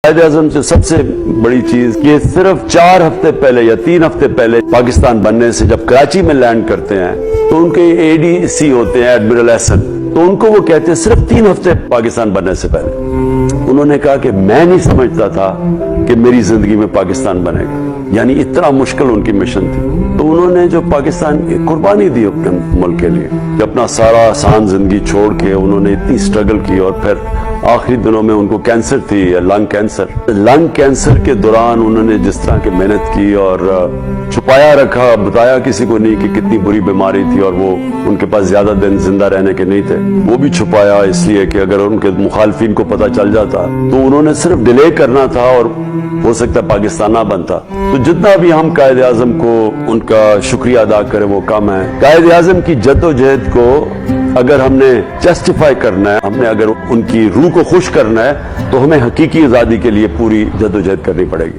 قائد اعظم سے سب سے بڑی چیز کہ صرف 4 ہفتے پہلے یا 3 ہفتے پہلے پاکستان بننے سے جب کراچی میں لینڈ کرتے ہیں تو ان کے اے ڈی سی ہوتے ہیں ایڈمرل احسن، تو ان کو وہ کہتے ہیں صرف 3 ہفتے پاکستان بننے سے پہلے انہوں نے کہا کہ میں نہیں سمجھتا تھا کہ میری زندگی میں پاکستان بنے گا، یعنی اتنا مشکل ان کی مشن تھی۔ تو انہوں نے جو پاکستان کی قربانی دی اپنے ملک کے لیے، کہ اپنا سارا آسان زندگی چھوڑ کے انہوں نے اتنی سٹرگل کی، اور پھر آخری دنوں میں ان کو کینسر تھی، لنگ کینسر کے دوران انہوں نے جس طرح کی محنت کی اور چھپایا رکھا، بتایا کسی کو نہیں کہ کتنی بری بیماری تھی، اور وہ ان کے پاس زیادہ دن زندہ رہنے کے نہیں تھے، وہ بھی چھپایا اس لیے کہ اگر ان کے مخالفین کو پتہ چل جاتا تو انہوں نے صرف ڈیلے کرنا تھا اور ہو سکتا ہے پاکستان نہ بنتا۔ تو جتنا بھی ہم قائد اعظم کو ان کا شکریہ ادا کریں وہ کم ہے۔ قائد اعظم کی جدوجہد کو اگر ہم نے جسٹیفائی کرنا ہے، ہم نے اگر ان کی روح کو خوش کرنا ہے، تو ہمیں حقیقی آزادی کے لیے پوری جدوجہد کرنی پڑے گی۔